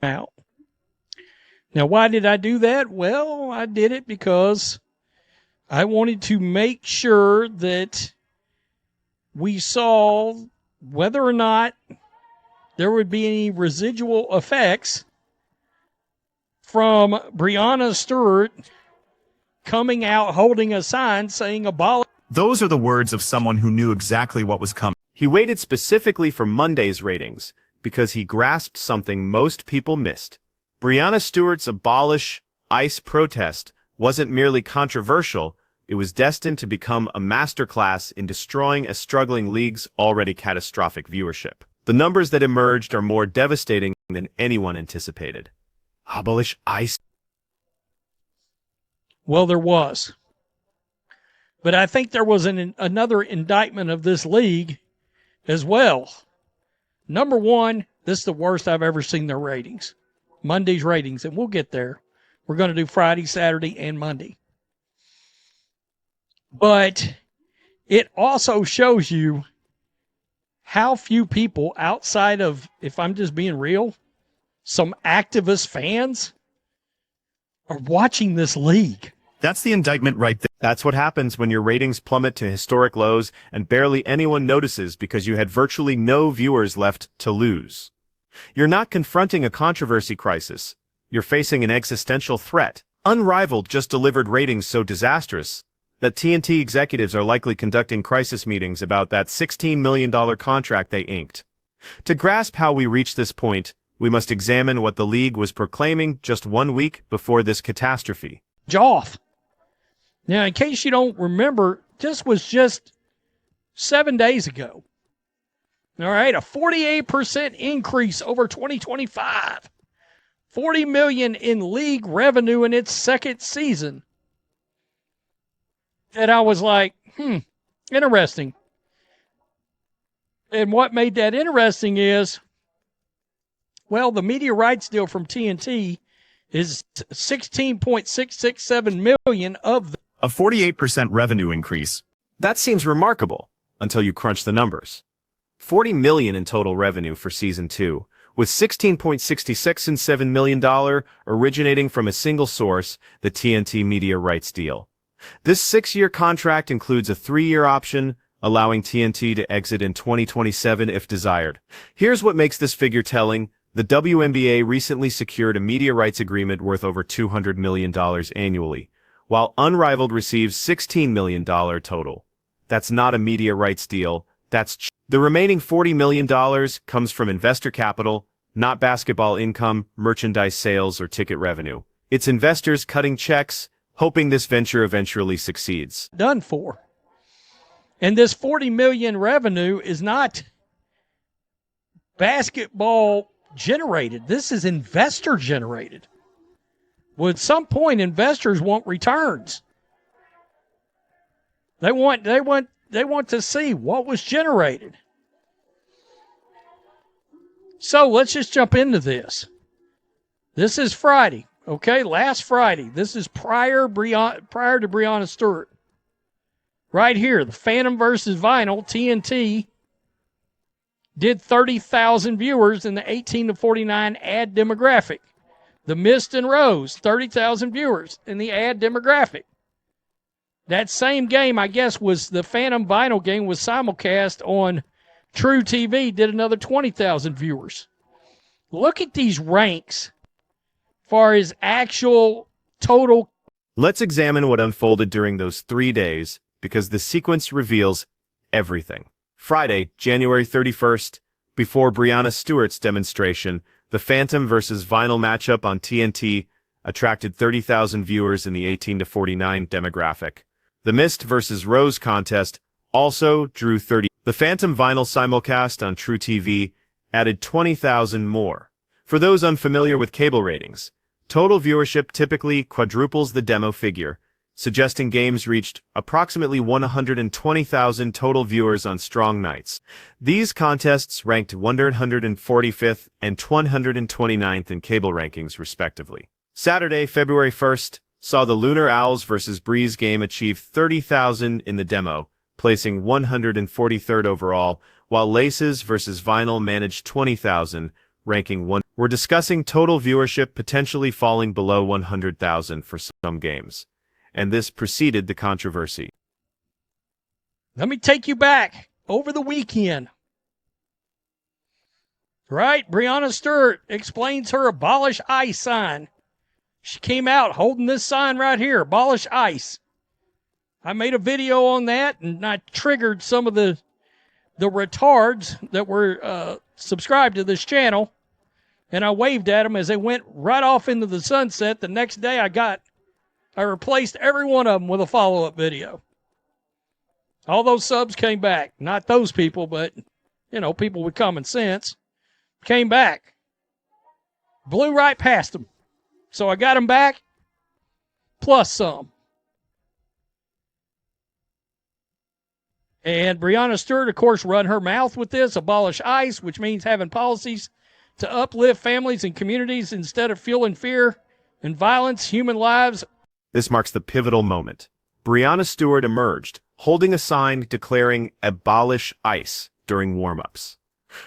out. Now, why did I do that? Well, I did it because I wanted to make sure that we saw whether or not there would be any residual effects from Breanna Stewart coming out holding a sign saying abolish. Those are the words of someone who knew exactly what was coming. He waited specifically for Monday's ratings because he grasped something most people missed. Breanna Stewart's Abolish ICE protest wasn't merely controversial, it was destined to become a masterclass in destroying a struggling league's already catastrophic viewership. The numbers that emerged are more devastating than anyone anticipated. Abolish ICE. Well, there was. But I think there was another indictment of this league as well. Number one, this is the worst I've ever seen their ratings. Monday's ratings, and we'll get there. We're going to do Friday, Saturday, and Monday. But it also shows you how few people outside of, if I'm just being real, some activist fans are watching this league. That's the indictment right there. That's what happens when your ratings plummet to historic lows and barely anyone notices because you had virtually no viewers left to lose. You're not confronting a controversy crisis. You're facing an existential threat. Unrivaled just delivered ratings so disastrous that TNT executives are likely conducting crisis meetings about that $16 million contract they inked. To grasp how we reached this point, we must examine what the league was proclaiming just 1 week before this catastrophe. Off. Now, in case you don't remember, this was just 7 days ago. All right, a 48% increase over 2025. $40 million in league revenue in its second season. And I was like, interesting. And what made that interesting is, well, the media rights deal from TNT is $16.667 million of the A 48% revenue increase. That seems remarkable until you crunch the numbers. $40 million in total revenue for Season 2, with $16.667 million originating from a single source, the TNT media rights deal. This 6-year contract includes a 3-year option, allowing TNT to exit in 2027 if desired. Here's what makes this figure telling. The WNBA recently secured a media rights agreement worth over $200 million annually, while Unrivaled receives $16 million total. That's not a media rights deal, that's the remaining $40 million comes from investor capital, not basketball income, merchandise sales, or ticket revenue. It's investors cutting checks, hoping this venture eventually succeeds. done for. And this $40 million revenue is not basketball generated. This is investor generated. Well, at some point, investors want returns. They want to see what was generated. So let's just jump into this. This is Friday, okay? Last Friday. This is prior to Breanna Stewart. Right here, the Phantom versus Vinyl, TNT, did 30,000 viewers in the 18 to 49 ad demographic. The Mist and Rose, 30,000 viewers in the ad demographic. That same game, I guess, was the Phantom Vinyl game was simulcast on True TV, did another 20,000 viewers. Look at these ranks far as actual total. Let's examine what unfolded during those 3 days, because the sequence reveals everything. Friday, January 31st, before Breanna Stewart's demonstration, the Phantom versus Vinyl matchup on TNT attracted 30,000 viewers in the 18 to 49 demographic. The Mist versus Rose contest also drew 30. The Phantom Vinyl simulcast on True TV added 20,000 more. For those unfamiliar with cable ratings, total viewership typically quadruples the demo figure, suggesting games reached approximately 120,000 total viewers on strong nights. These contests ranked 145th and 129th in cable rankings, respectively. Saturday, February 1st, saw the Lunar Owls vs. Breeze game achieve 30,000 in the demo, placing 143rd overall, while Laces vs. Vinyl managed 20,000, ranking 1. We're discussing total viewership potentially falling below 100,000 for some games, and this preceded the controversy. Let me take you back over the weekend. Right? Breanna Stewart explains her abolish ICE sign. She came out holding this sign right here, abolish ICE. I made a video on that, and I triggered some of the retards that were subscribed to this channel, and I waved at them as they went right off into the sunset. The next day I replaced every one of them with a follow-up video. All those subs came back. Not those people, but, people with common sense came back. Blew right past them. So I got them back, plus some. And Breanna Stewart, of course, run her mouth with this, abolish ICE, which means having policies to uplift families and communities instead of fueling fear and violence, human lives. This marks the pivotal moment. Breanna Stewart emerged, holding a sign declaring abolish ICE during warm-ups.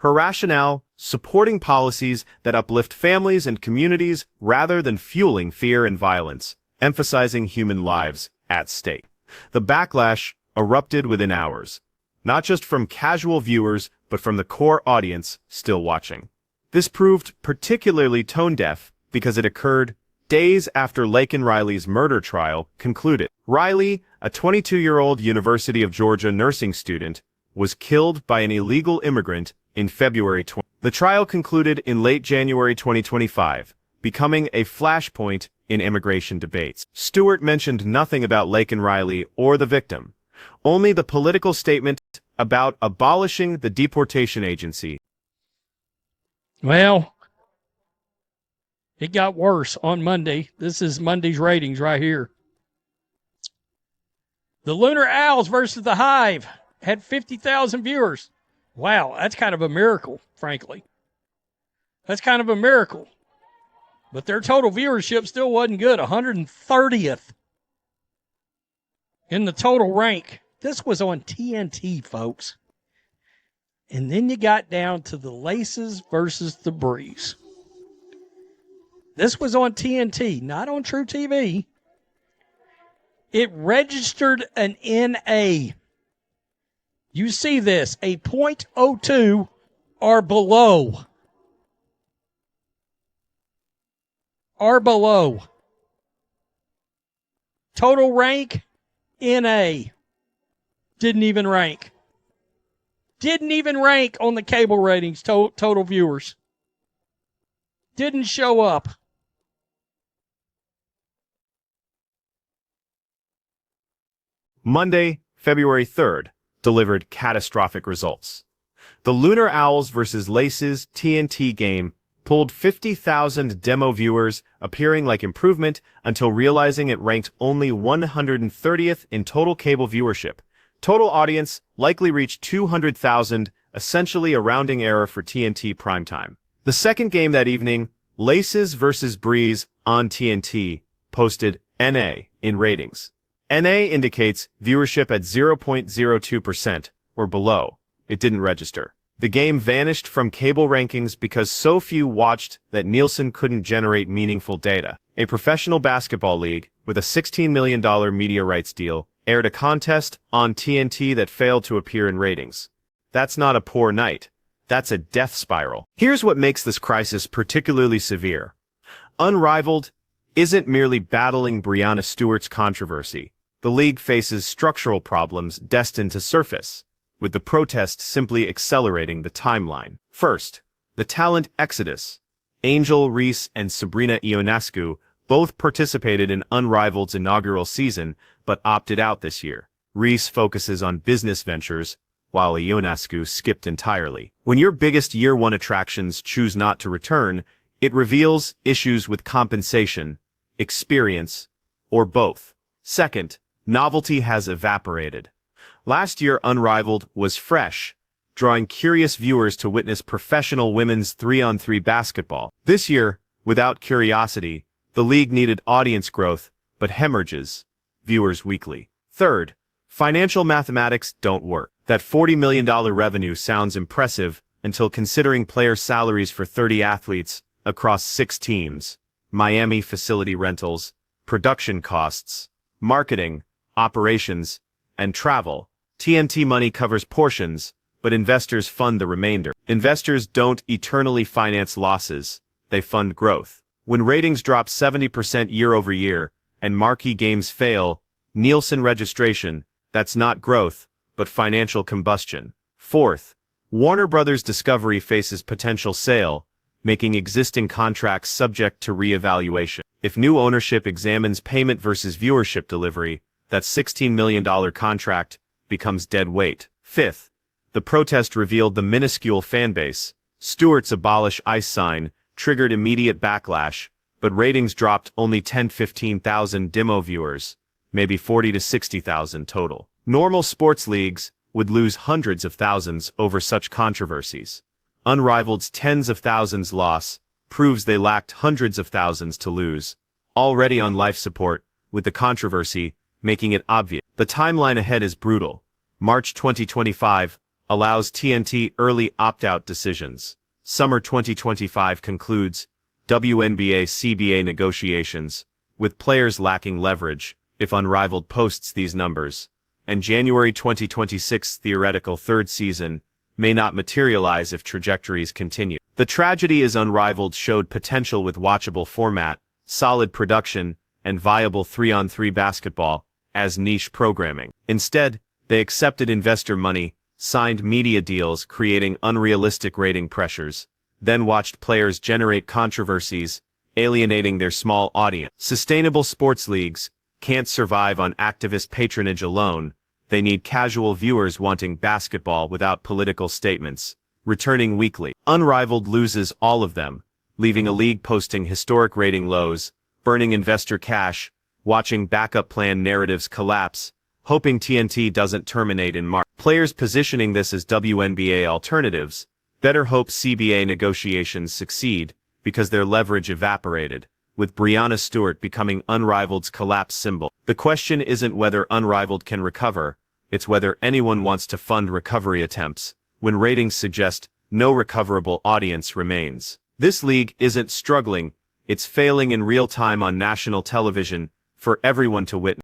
Her rationale, supporting policies that uplift families and communities rather than fueling fear and violence, emphasizing human lives at stake. The backlash erupted within hours, not just from casual viewers, but from the core audience still watching. This proved particularly tone-deaf because it occurred days after Laken Riley's murder trial concluded. Riley, a 22-year-old University of Georgia nursing student, was killed by an illegal immigrant in February 20. The trial concluded in late January 2025, becoming a flashpoint in immigration debates. Stewart mentioned nothing about Laken Riley or the victim, only the political statement about abolishing the deportation agency. Well, it got worse on Monday. This is Monday's ratings right here. The Lunar Owls versus the Hive had 50,000 viewers. Wow, that's kind of a miracle, frankly. That's kind of a miracle. But their total viewership still wasn't good. 130th in the total rank. This was on TNT, folks. And then you got down to the Laces versus the Breeze. This was on TNT, not on True TV. It registered an NA. You see this, a .02 or below. Or below. Total rank, NA. Didn't even rank. Didn't even rank on the cable ratings, total viewers. Didn't show up. Monday, February 3rd, delivered catastrophic results. The Lunar Owls vs. Laces TNT game pulled 50,000 demo viewers, appearing like improvement until realizing it ranked only 130th in total cable viewership. Total audience likely reached 200,000, essentially a rounding error for TNT primetime. The second game that evening, Laces vs. Breeze on TNT, posted NA in ratings. NA indicates viewership at 0.02% or below. It didn't register. The game vanished from cable rankings because so few watched that Nielsen couldn't generate meaningful data. A professional basketball league with a $16 million media rights deal aired a contest on TNT that failed to appear in ratings. That's not a poor night. That's a death spiral. Here's what makes this crisis particularly severe. Unrivaled isn't merely battling Breanna Stewart's controversy. The league faces structural problems destined to surface, with the protest simply accelerating the timeline. First, the talent exodus. Angel Reese and Sabrina Ionescu both participated in Unrivaled's inaugural season, but opted out this year. Reese focuses on business ventures, while Ionescu skipped entirely. When your biggest year-one attractions choose not to return, it reveals issues with compensation, experience, or both. Second, novelty has evaporated. Last year, Unrivaled was fresh, drawing curious viewers to witness professional women's 3-on-3 basketball. This year, without curiosity, the league needed audience growth, but hemorrhages viewers weekly. Third, financial mathematics don't work. That $40 million revenue sounds impressive until considering player salaries for 30 athletes across 6 teams: Miami facility rentals, production costs, marketing, operations, and travel. TNT money covers portions, but investors fund the remainder. Investors don't eternally finance losses, they fund growth. When ratings drop 70% year over year, and marquee games fail, Nielsen registration, that's not growth, but financial combustion. Fourth, Warner Bros. Discovery faces potential sale, making existing contracts subject to re-evaluation. If new ownership examines payment versus viewership delivery, that $16 million contract becomes dead weight. Fifth, the protest revealed the minuscule fanbase. Stewart's abolish ICE sign triggered immediate backlash, but ratings dropped only 10-15,000 demo viewers, maybe 40 to 60,000 total. Normal sports leagues would lose hundreds of thousands over such controversies. Unrivaled's tens of thousands loss proves they lacked hundreds of thousands to lose, already on life support, with the controversy making it obvious. The timeline ahead is brutal. March 2025 allows TNT early opt-out decisions. Summer 2025 concludes WNBA-CBA negotiations, with players lacking leverage, if Unrivaled posts these numbers. And January 2026 theoretical third season may not materialize if trajectories continue. The tragedy is Unrivaled showed potential with watchable format, solid production, and viable 3-on-3 basketball as niche programming. Instead, they accepted investor money, signed media deals creating unrealistic rating pressures, then watched players generate controversies, alienating their small audience. Sustainable sports leagues can't survive on activist patronage alone. They need casual viewers wanting basketball without political statements, returning weekly. Unrivaled loses all of them, leaving a league posting historic rating lows, burning investor cash, watching backup plan narratives collapse, hoping TNT doesn't terminate in March. Players positioning this as WNBA alternatives better hope CBA negotiations succeed, because their leverage evaporated, with Breanna Stewart becoming Unrivaled's collapse symbol. The question isn't whether Unrivaled can recover, it's whether anyone wants to fund recovery attempts, when ratings suggest no recoverable audience remains. This league isn't struggling, it's failing in real time on national television, for everyone to witness.